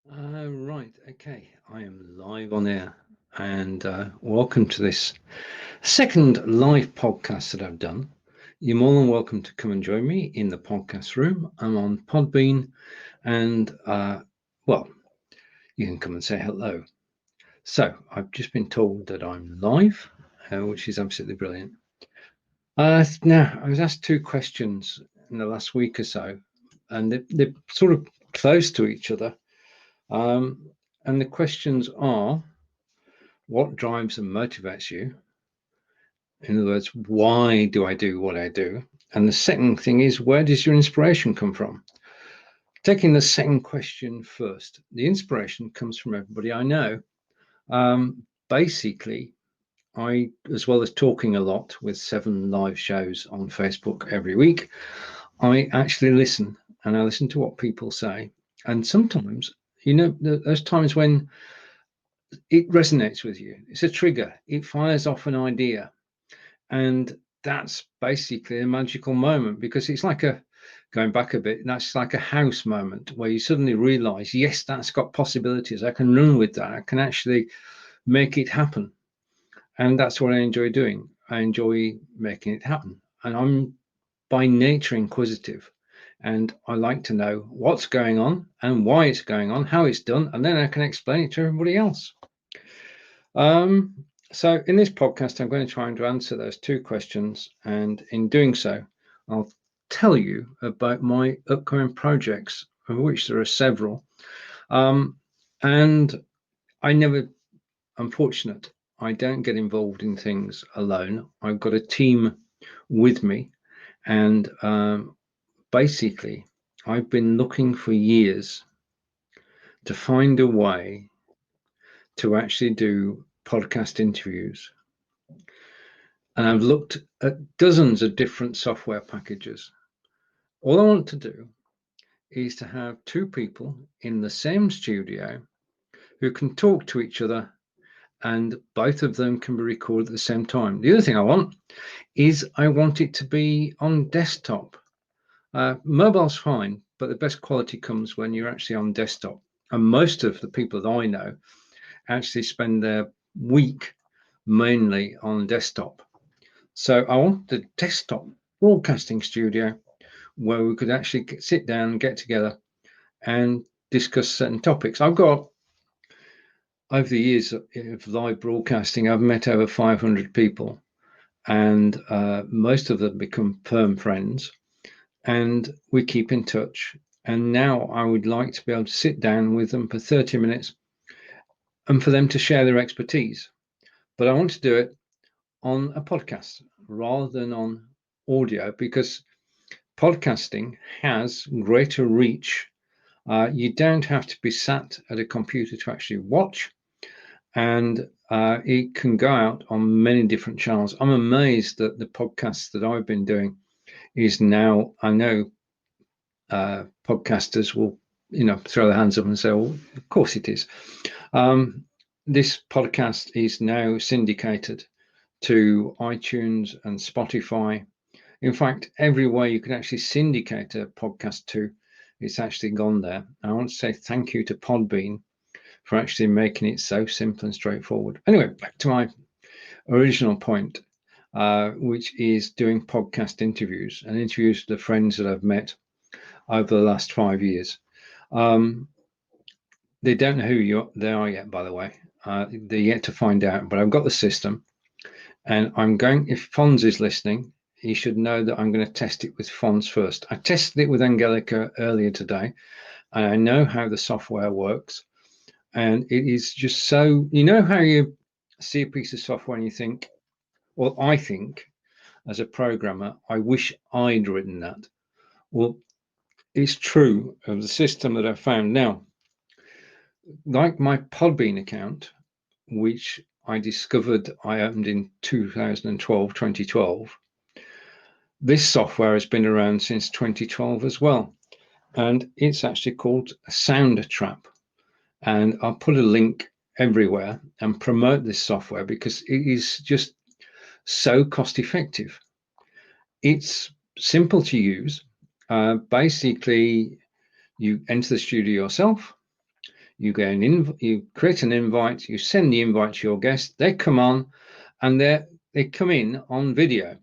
Right, okay. I am live on air, and welcome to this second live podcast that I've done. You're more than welcome to come and join me in the podcast room. I'm on Podbean, and well, you can come and say hello. So, I've just been told that I'm live, which is absolutely brilliant. Now, I was asked two questions in the last week or so, and they're sort of close to each other. Um, and the questions are, what drives and motivates you? In other words, why do I do what I do? And the second thing is, where does your inspiration come from? Taking the second question first, the inspiration comes from everybody I know. Basically, as well as talking a lot with 7 live shows on Facebook every week, I actually listen, and I listen to what people say. And sometimes, there's times when it resonates with you. It's a trigger. It fires off an idea. And that's basically a magical moment, because it's like going back a bit, that's like a house moment where you suddenly realize, yes, that's got possibilities. I can run with that. I can actually make it happen. And that's what I enjoy doing. I enjoy making it happen. And I'm by nature inquisitive. And I like to know what's going on and why it's going on, how it's done, and then I can explain it to everybody else. So in this podcast, I'm going to try and answer those two questions. And in doing so, I'll tell you about my upcoming projects, of which there are several. And I'm fortunate, I don't get involved in things alone. I've got a team with me. And basically, I've been looking for years to find a way to actually do podcast interviews. And I've looked at dozens of different software packages. All I want to do is to have two people in the same studio who can talk to each other, and both of them can be recorded at the same time. The other thing I want is I want it to be on desktop. Mobile's fine, but the best quality comes when you're actually on desktop. And most of the people that I know actually spend their week mainly on desktop. So I want the desktop broadcasting studio where we could actually sit down and get together and discuss certain topics. I've got, over the years of live broadcasting, I've met over 500 people, and most of them become firm friends, and we keep in touch. And now I would like to be able to sit down with them for 30 minutes and for them to share their expertise. But I want to do it on a podcast rather than on audio, because podcasting has greater reach. You don't have to be sat at a computer to actually watch, and it can go out on many different channels. I'm amazed that the podcast that I've been doing is now, I know podcasters will, throw their hands up and say, well, of course it is. This podcast is now syndicated to iTunes and Spotify. In fact, everywhere you can actually syndicate a podcast to, it's actually gone there. I want to say thank you to Podbean for actually making it so simple and straightforward. Anyway, back to my original point, which is doing podcast interviews and interviews with the friends that I've met over the last 5 years. They don't know who they are yet, by the way. They're yet to find out, but I've got the system, and if Fons is listening, he should know that I'm going to test it with Fons first. I tested it with Angelica earlier today, and I know how the software works. And it is just so, how you see a piece of software and you think, well, I think as a programmer, I wish I'd written that. Well, it's true of the system that I found now. Like my Podbean account, which I discovered I opened in 2012. This software has been around since 2012 as well. And it's actually called a Soundtrap. And I'll put a link everywhere and promote this software because it is just so cost effective. It's simple to use. Basically, you enter the studio yourself. You you create an invite, you send the invite to your guest, they come on, and they come in on video.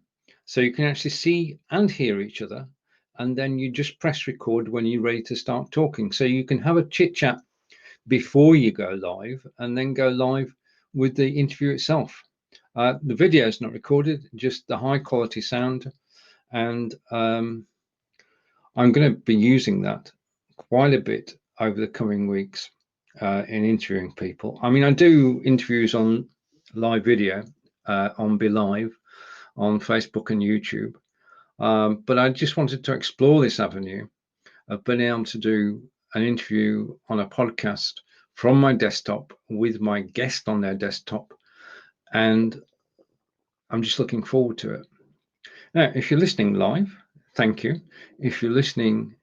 So you can actually see and hear each other. And then you just press record when you're ready to start talking. So you can have a chit chat before you go live and then go live with the interview itself. The video is not recorded, just the high quality sound. And I'm going to be using that quite a bit over the coming weeks in interviewing people. I mean, I do interviews on live video on Be Live on Facebook and YouTube, but I just wanted to explore this avenue of being able to do an interview on a podcast from my desktop with my guest on their desktop, and I'm just looking forward to it. Now, if you're listening live, thank you. If you're listening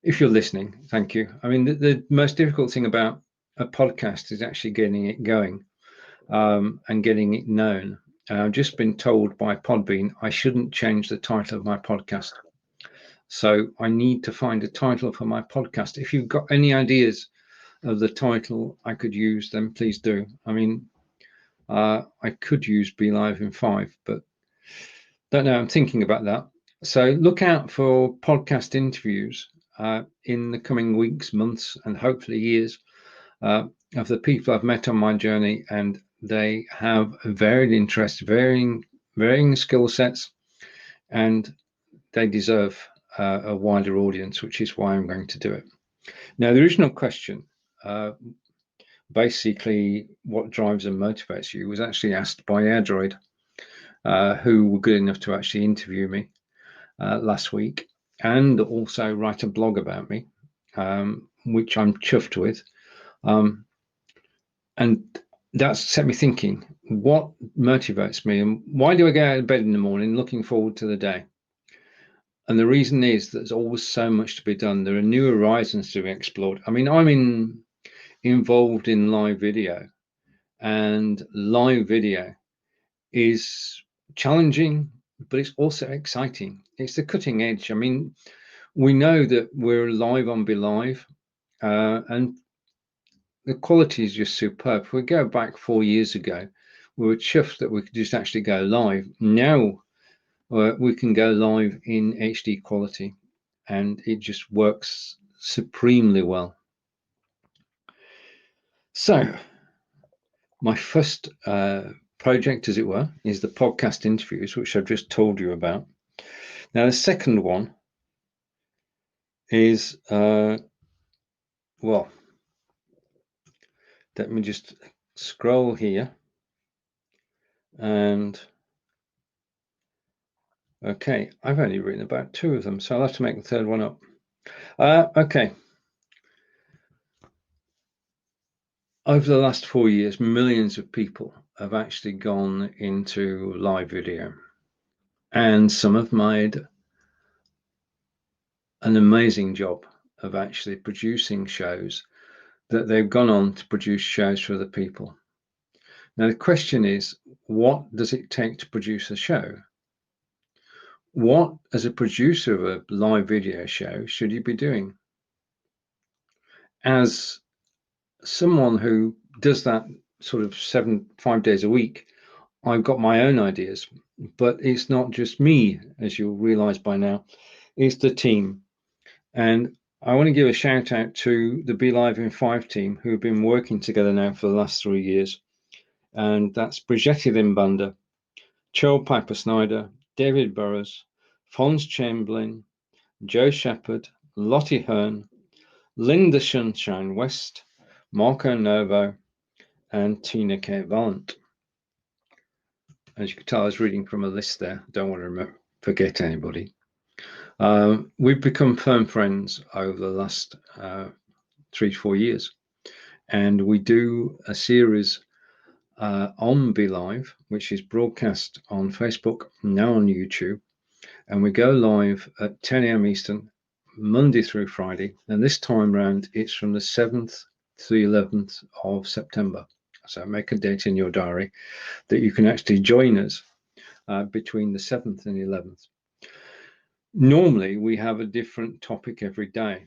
if you're listening, thank you. I mean, the most difficult thing about a podcast is actually getting it going and getting it known. And I've just been told by Podbean I shouldn't change the title of my podcast. So I need to find a title for my podcast. If you've got any ideas of the title I could use, then please do. I mean, I could use Be Live in 5, but don't know. I'm thinking about that. So look out for podcast interviews in the coming weeks, months, and hopefully years of the people I've met on my journey, and they have varied interests, varying skill sets, and they deserve a wider audience, which is why I'm going to do it. Now, the original question, basically what drives and motivates you, was actually asked by AirDroid, who were good enough to actually interview me last week and also write a blog about me, which I'm chuffed with. And that's set me thinking, what motivates me and why do I get out of bed in the morning looking forward to the day? And the reason is that there's always so much to be done. There are new horizons to be explored. I mean, I'm involved in live video, and live video is challenging, but it's also exciting. It's the cutting edge. I mean, we know that we're live on Be Live, and the quality is just superb. If we go back 4 years ago, we were chuffed that we could just actually go live. Now we can go live in HD quality, and it just works supremely well. So my first project, as it were, is the podcast interviews, which I've just told you about. Now, the second one is, well, let me just scroll here. And, okay, I've only written about 2 of them, so I'll have to make the third one up. Okay. Over the last 4 years, millions of people have actually gone into live video, and some have made an amazing job of actually producing shows that they've gone on to produce shows for other people. Now, the question is, what does it take to produce a show? What, as a producer of a live video show, should you be doing? As someone who does that sort of 5 days a week, I've got my own ideas, but it's not just me, as you'll realize by now, it's the team. And I want to give a shout out to the Be Live in 5 team, who have been working together now for the last 3 years. And that's Brigitte Limbanda, Joel Piper Snyder, David Burrows, Fons Chamberlain, Joe Shepherd, Lottie Hearn, Linda Sunshine West, Marco Novo, and Tina K. Vallant. As you can tell, I was reading from a list there. Don't want to forget anybody. We've become firm friends over the last 3 to 4 years, and we do a series on Be Live, which is broadcast on Facebook, now on YouTube, and we go live at 10 a.m. Eastern, Monday through Friday, and this time round it's from the 7th to the 11th of September. So make a date in your diary that you can actually join us between the 7th and the 11th. Normally we have a different topic every day,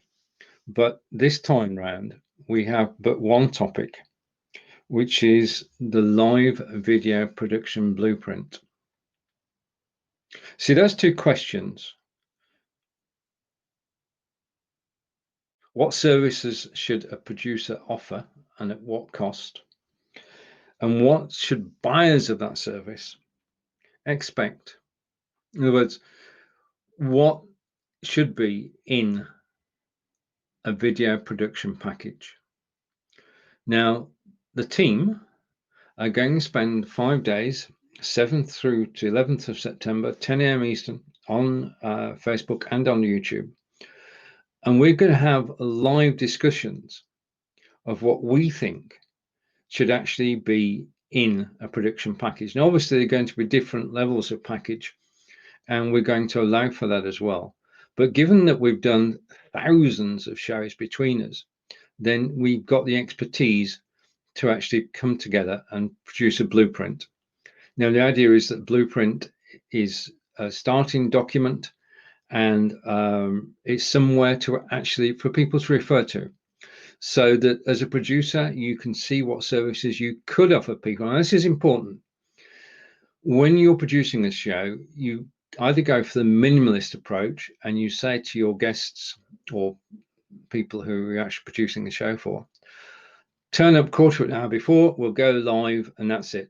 But this time round, we have but one topic, which is the live video production blueprint. See, those two questions. What services should a producer offer and at what cost? And what should buyers of that service expect? In other words, what should be in a video production package? Now, the team are going to spend 5 days, 7th through to 11th of September, 10 a.m. Eastern, on Facebook and on YouTube. And we're going to have live discussions of what we think should actually be in a production package. Now, obviously, there are going to be different levels of package, and we're going to allow for that as well. But given that we've done thousands of shows between us, then we've got the expertise to actually come together and produce a blueprint. Now, the idea is that blueprint is a starting document, and it's somewhere to actually for people to refer to, so that as a producer, you can see what services you could offer people. And this is important. When you're producing a show, you either go for the minimalist approach and you say to your guests or people who are actually producing the show for, turn up quarter of an hour before, we'll go live, and that's it.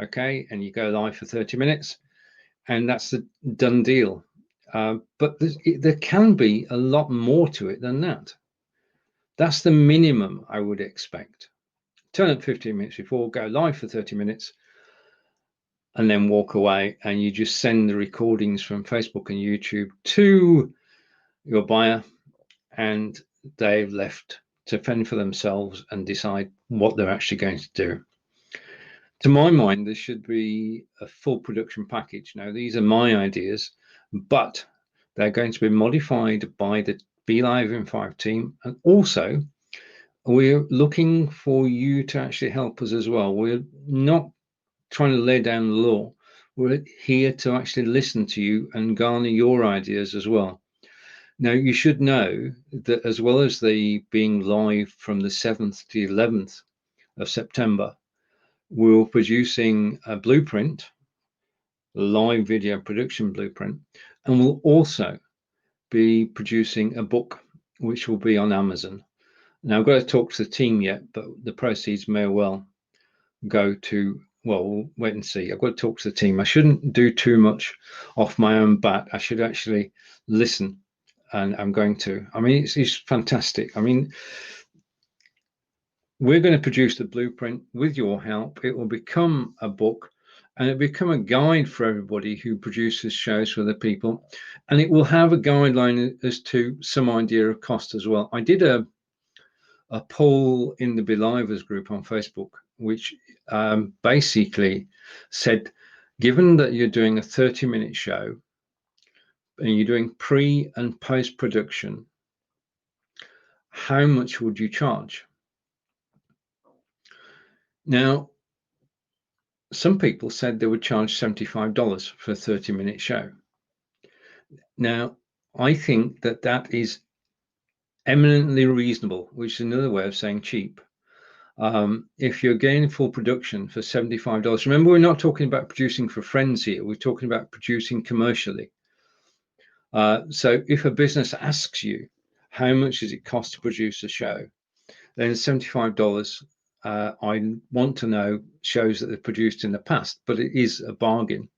Okay, and you go live for 30 minutes, and that's the done deal. But there can be a lot more to it than that. That's the minimum I would expect. Turn up 15 minutes before, go live for 30 minutes, and then walk away, and you just send the recordings from Facebook and YouTube to your buyer, and they've left to fend for themselves and decide what they're actually going to do. To my mind, there should be a full production package. Now, these are my ideas, but they're going to be modified by the Be Live in 5 team. And also, we're looking for you to actually help us as well. We're not trying to lay down the law. We're here to actually listen to you and garner your ideas as well. Now, you should know that as well as the being live from the 7th to 11th of September, we're producing a blueprint, a live video production blueprint, and we'll also be producing a book which will be on Amazon. Now, I've got to talk to the team yet, but the proceeds may well go to, well, we'll wait and see. I've got to talk to the team. I shouldn't do too much off my own bat. I should actually listen, and I'm going to. I mean, it's fantastic. I mean, we're going to produce the blueprint with your help. It will become a book, and it'll become a guide for everybody who produces shows for other people. And it will have a guideline as to some idea of cost as well. I did a poll in the Belivers group on Facebook, which basically said, given that you're doing a 30-minute show and you're doing pre and post production, how much would you charge? Now, some people said they would charge $75 for a 30-minute show. Now, I think that that is eminently reasonable, which is another way of saying cheap. If you're getting full production for $75, remember, we're not talking about producing for friends here. We're talking about producing commercially. So if a business asks you, how much does it cost to produce a show? Then $75, I want to know, shows that they've produced in the past, but it is a bargain.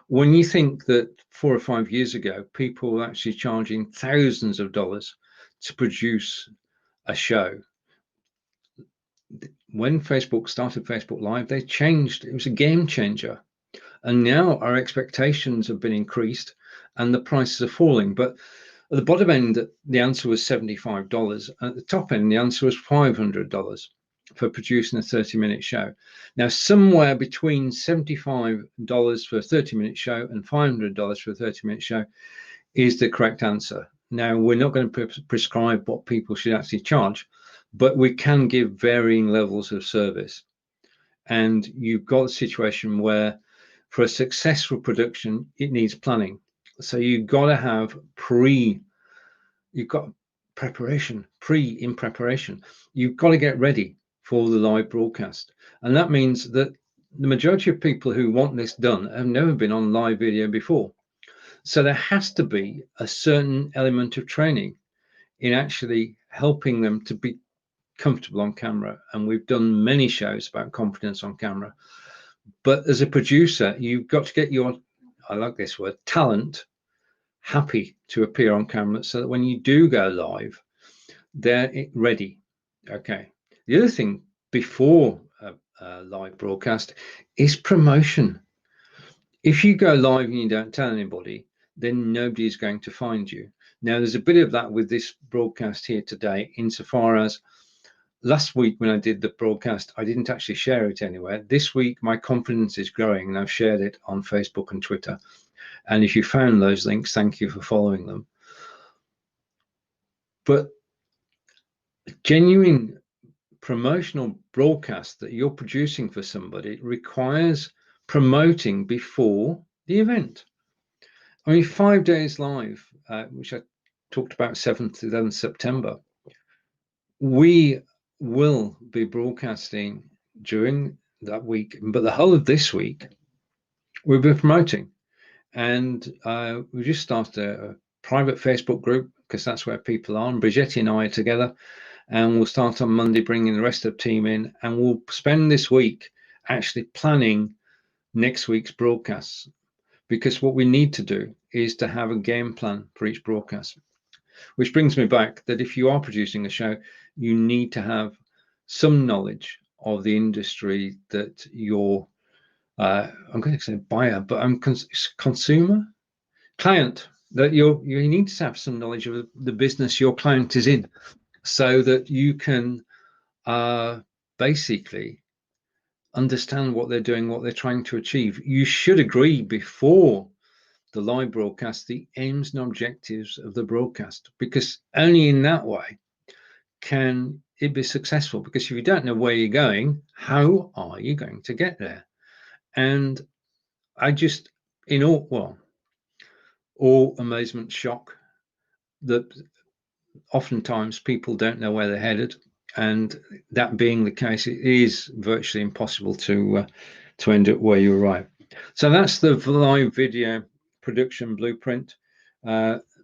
When you think that 4 or 5 years ago, people were actually charging thousands of dollars to produce a show. When Facebook started Facebook Live, they changed. It was a game changer. And now our expectations have been increased and the prices are falling. But at the bottom end, the answer was $75. At the top end, the answer was $500 for producing a 30-minute show. Now, somewhere between $75 for a 30-minute show and $500 for a 30-minute show is the correct answer. Now, we're not going to prescribe what people should actually charge, but we can give varying levels of service. And you've got a situation where for a successful production, it needs planning. So you've got to have you've got to preparation, in preparation. You've got to get ready for the live broadcast. And that means that the majority of people who want this done have never been on live video before. So there has to be a certain element of training in actually helping them to be comfortable on camera. And we've done many shows about confidence on camera. But as a producer, you've got to get your, I like this word, talent happy to appear on camera, so that when you do go live, they're ready. Okay. The other thing before a live broadcast is promotion. If you go live and you don't tell anybody, then nobody is going to find you. Now, there's a bit of that with this broadcast here today, insofar as last week when I did the broadcast, I didn't actually share it anywhere. This week, my confidence is growing, and I've shared it on Facebook and Twitter. And if you found those links, thank you for following them. But genuine promotional broadcast that you're producing for somebody requires promoting before the event. I mean, 5 days live, which I talked about 7th to 11th September, we will be broadcasting during that week, but the whole of this week we'll be promoting. And we just started a private Facebook group, because that's where people are. And Brigitte and I are together, and we'll start on Monday bringing the rest of the team in, and we'll spend this week actually planning next week's broadcasts, because what we need to do is to have a game plan for each broadcast. Which brings me back that if you are producing a show, you need to have some knowledge of the industry that you're, I'm going to say buyer, but I'm consumer, client, that you need to have some knowledge of the business your client is in, so that you can basically understand what they're doing, what they're trying to achieve. You should agree before the live broadcast the aims and objectives of the broadcast, because only in that way can it be successful. Because if you don't know where you're going, how are you going to get there? And I just, in all amazement, shock, that oftentimes people don't know where they're headed, and that being the case, it is virtually impossible to end up where you arrive. So that's the live video production blueprint,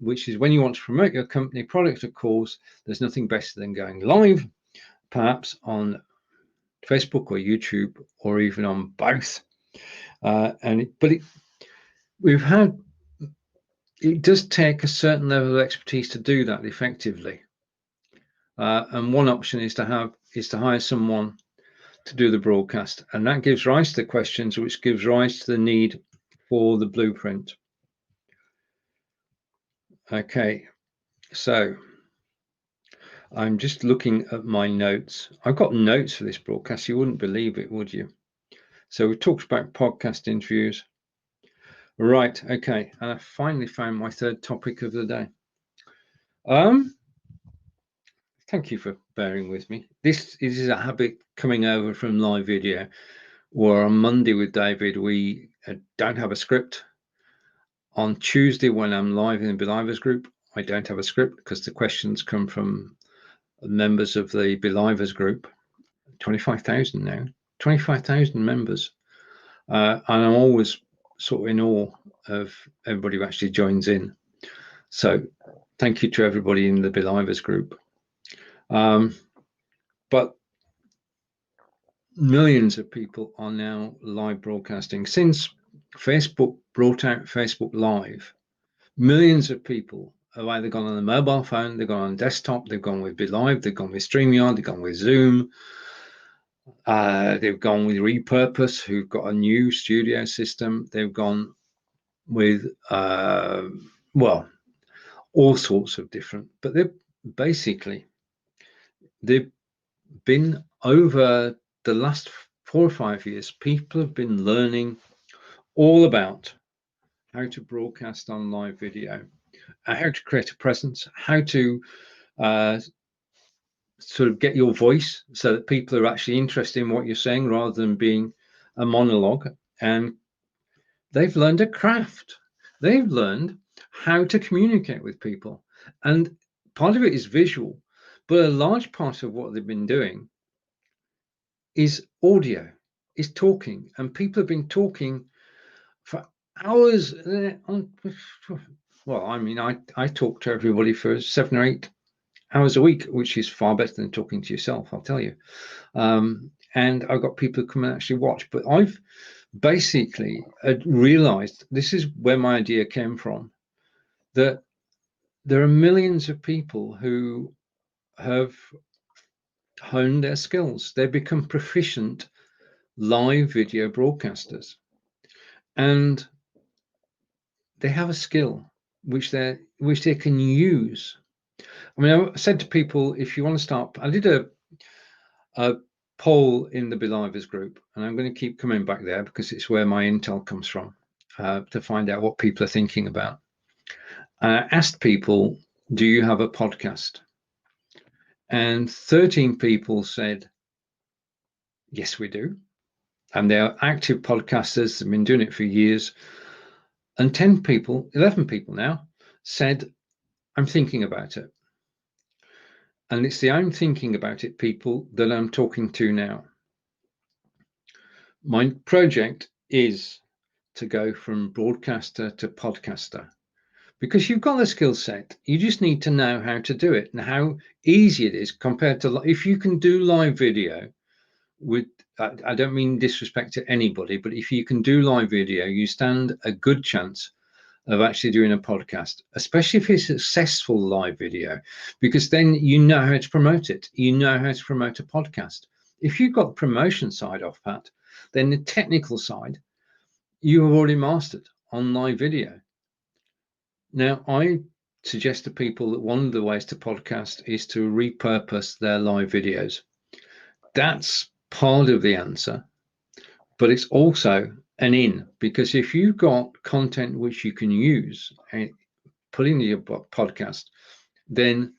which is when you want to promote your company, product, or cause, there's nothing better than going live, perhaps on Facebook or YouTube, or even on both. It does take a certain level of expertise to do that effectively. And one option is to hire someone to do the broadcast, and that gives rise to the questions, which gives rise to the need for the blueprint. Okay, so I'm just looking at my notes. I've got notes for this broadcast. You wouldn't believe it, would you? So we talked about podcast interviews. Right, okay, and I finally found my third topic of the day. Thank you for bearing with me. This is a habit coming over from live video, where on Monday with David, we don't have a script. On Tuesday, when I'm live in the Believers group, I don't have a script, because the questions come from members of the Believers group. 25,000 now, 25,000 members. And I'm always sort of in awe of everybody who actually joins in. So thank you to everybody in the Believers group. But millions of people are now live broadcasting. Since Facebook brought out Facebook Live, millions of people have either gone on a mobile phone, they've gone on desktop, they've gone with BeLive, they've gone with StreamYard, they've gone with Zoom, they've gone with Repurpose, who've got a new studio system, they've gone with, all sorts of different, but they've been over the last 4 or 5 years, people have been learning all about how to broadcast on live video, how to create a presence, how to sort of get your voice so that people are actually interested in what you're saying rather than being a monologue. And they've learned a craft. They've learned how to communicate with people. And part of it is visual, but a large part of what they've been doing is audio, is talking, and people have been talking for hours on. Well, I mean, I talk to everybody for 7 or 8 hours a week, which is far better than talking to yourself, I'll tell you. And I've got people who come and actually watch, but I've basically realized, this is where my idea came from, that there are millions of people who have honed their skills. They've become proficient live video broadcasters, and they have a skill which they can use. I mean, I said to people, if you want to start, I did a poll in the Belivers group, and I'm going to keep coming back there because it's where my intel comes from, to find out what people are thinking about. And I asked people, do you have a podcast? And 13 people said, yes, we do. And they're active podcasters, they've been doing it for years. And 11 people now said, I'm thinking about it. And it's the I'm thinking about it people that I'm talking to now. My project is to go from broadcaster to podcaster, because you've got the skill set. You just need to know how to do it and how easy it is compared to if you can do live video with, I don't mean disrespect to anybody, but if you can do live video, you stand a good chance of actually doing a podcast, especially if it's successful live video, because then you know how to promote it. You know how to promote a podcast. If you've got the promotion side off pat, then the technical side you have already mastered on live video. Now, I suggest to people that one of the ways to podcast is to repurpose their live videos. That's part of the answer, but it's also an in, because if you've got content which you can use and put into your podcast, then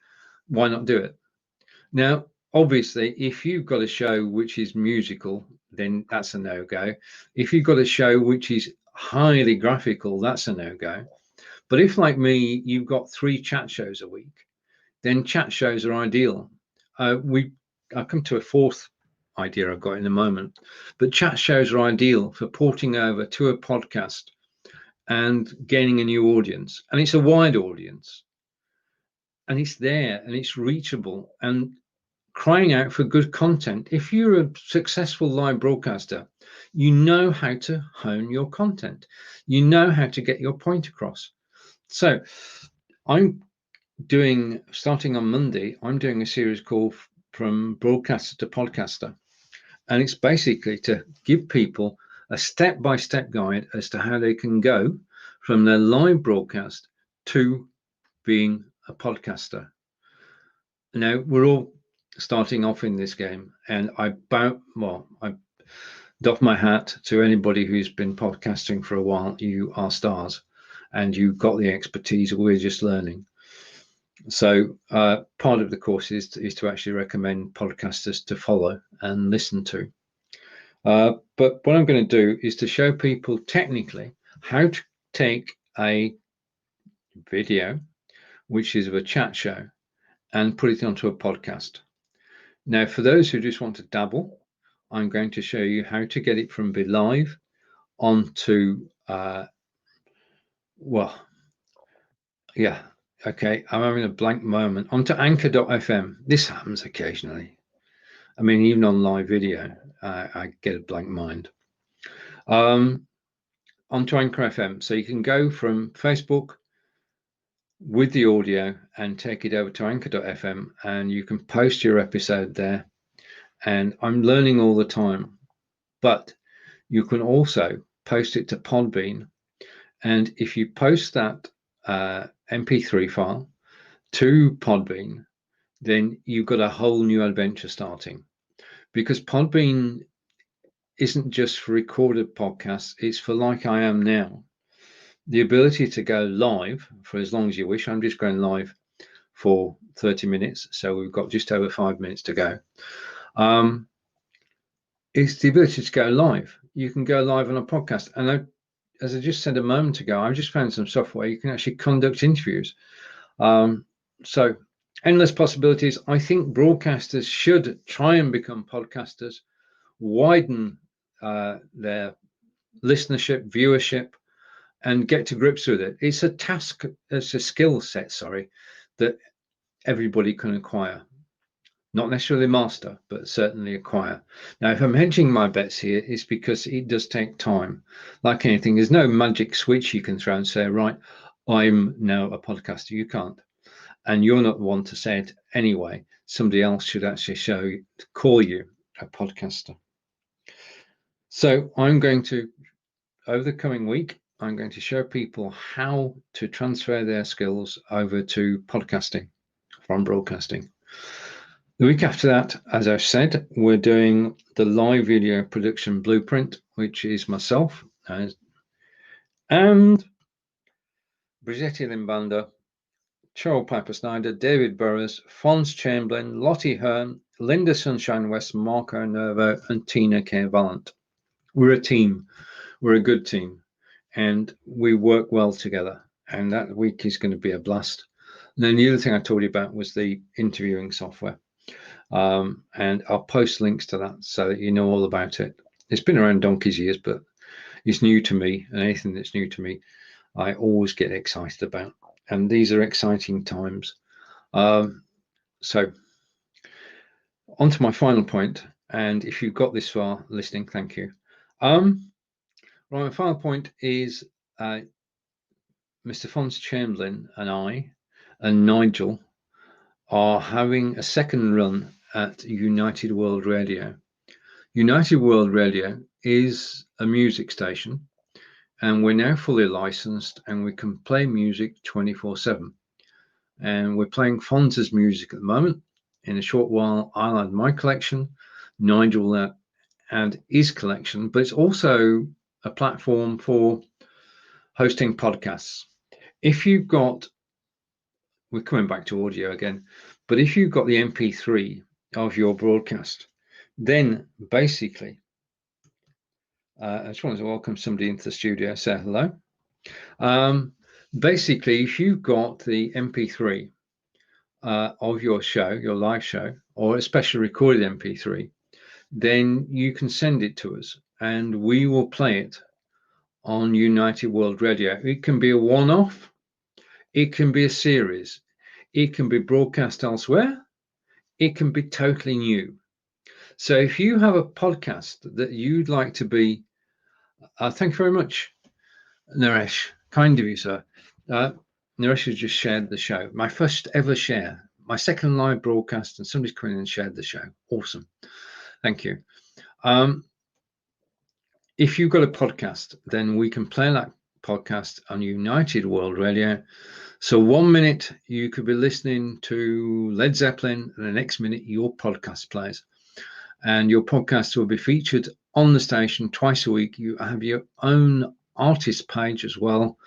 why not do it? Now, obviously, if you've got a show which is musical, then that's a no-go. If you've got a show which is highly graphical, that's a no-go. But if, like me, you've got 3 chat shows a week, then chat shows are ideal. I'll come to a 4th idea I've got in a moment, but chat shows are ideal for porting over to a podcast and gaining a new audience. And it's a wide audience, and it's there and it's reachable and crying out for good content. If you're a successful live broadcaster, you know how to hone your content. You know how to get your point across. So I'm starting on Monday, I'm doing a series called From Broadcaster to Podcaster. And it's basically to give people a step-by-step guide as to how they can go from their live broadcast to being a podcaster. Now, we're all starting off in this game, and I doff my hat to anybody who's been podcasting for a while. You are stars, and you've got the expertise. We're just learning. So part of the course is to actually recommend podcasters to follow and listen to. But what I'm going to do is to show people technically how to take a video, which is of a chat show, and put it onto a podcast. Now, for those who just want to dabble, I'm going to show you how to get it from BeLive onto, okay, I'm having a blank moment, onto anchor.fm. This happens occasionally. I mean, even on live video, I get a blank mind. Onto Anchor FM. So you can go from Facebook with the audio and take it over to anchor.fm, and you can post your episode there. And I'm learning all the time, but you can also post it to Podbean. And if you post that MP3 file to Podbean, then you've got a whole new adventure starting, because Podbean isn't just for recorded podcasts, it's for, like I am now, the ability to go live for as long as you wish. I'm just going live for 30 minutes, so we've got just over 5 minutes to go. It's the ability to go live. You can go live on a podcast, and as I just said a moment ago, I just found some software you can actually conduct interviews. So endless possibilities. I think broadcasters should try and become podcasters, widen their listenership, viewership, and get to grips with it. It's a task, it's a skill set, that everybody can acquire. Not necessarily master, but certainly acquire. Now, if I'm hedging my bets here, it's because it does take time. Like anything, there's no magic switch you can throw and say, right, I'm now a podcaster. You can't. And you're not the one to say it anyway. Somebody else should actually call you a podcaster. So I'm going to, over the coming week, I'm going to show people how to transfer their skills over to podcasting from broadcasting. The week after that, as I've said, we're doing the live video production blueprint, which is myself and Brisetti Limbanda, Cheryl Piper Snyder, David Burrows, Fons Chamberlain, Lottie Hearn, Linda Sunshine West, Marco Nervo, and Tina K. Vallant. We're a team. We're a good team, and we work well together. And that week is going to be a blast. And then the other thing I told you about was the interviewing software. And I'll post links to that so that you know all about it. It's been around donkey's years, but it's new to me, and anything that's new to me, I always get excited about. And these are exciting times. So on to my final point, and if you've got this far listening, thank you. My final point is Mr. Fons Chamberlain and I and Nigel are having a second run at United World Radio. United World Radio is a music station, and we're now fully licensed, and we can play music 24/7. And we're playing Fonz's music at the moment. In a short while, I'll add my collection. Nigel will add his collection, but it's also a platform for hosting podcasts. If you've got, we're coming back to audio again, but if you've got the MP3 of your broadcast, then basically, I just wanted to welcome somebody into the studio, say hello. Basically, if you've got the MP3 of your show, your live show, or a special recorded MP3, then you can send it to us and we will play it on United World Radio. It can be a one-off, it can be a series, it can be broadcast elsewhere, it can be totally new. So if you have a podcast that you'd like to be, thank you very much, Naresh, kind of you, sir. Naresh has just shared the show, my first ever share, my second live broadcast, and somebody's come in and shared the show. Awesome. Thank you. If you've got a podcast, then we can play that podcast on United World Radio. So 1 minute you could be listening to Led Zeppelin, and the next minute your podcast plays. And your podcast will be featured on the station twice a week. You have your own artist page as well.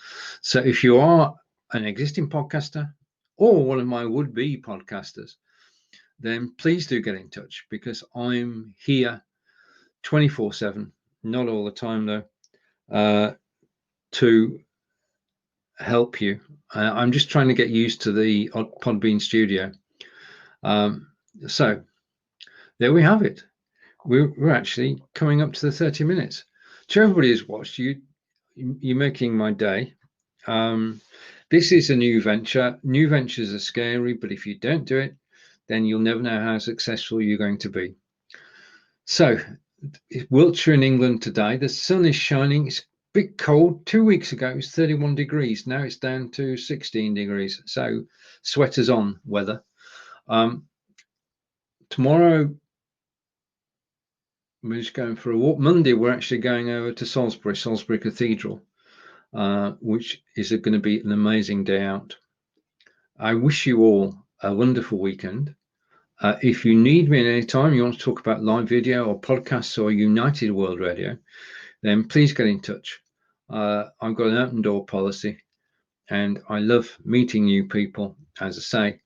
So if you are an existing podcaster or one of my would-be podcasters, then please do get in touch, because I'm here 24/7, not all the time though, to help you. I'm just trying to get used to the Podbean studio. So there we have it. We're actually coming up to the 30 minutes. To everybody who's watched, you're making my day. This is a new venture. New ventures are scary, but if you don't do it, then you'll never know how successful you're going to be. So, Wiltshire in England today, the sun is shining. It's a bit cold. 2 weeks ago, it was 31 degrees. Now it's down to 16 degrees. So, sweaters on weather. Tomorrow, we're just going for a walk. Monday, we're actually going over to Salisbury Cathedral, which is going to be an amazing day out. I wish you all a wonderful weekend. If you need me at any time, you want to talk about live video or podcasts or United World Radio, then please get in touch. I've got an open door policy, and I love meeting new people. As I say,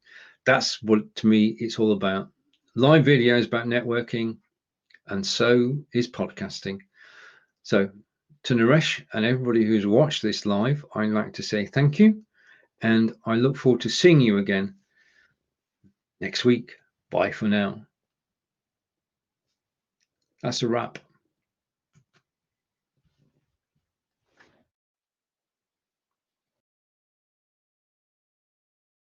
that's what, to me, it's all about. Live video is about networking, and so is podcasting. So to Naresh and everybody who's watched this live, I'd like to say thank you, and I look forward to seeing you again next week. Bye for now. That's a wrap.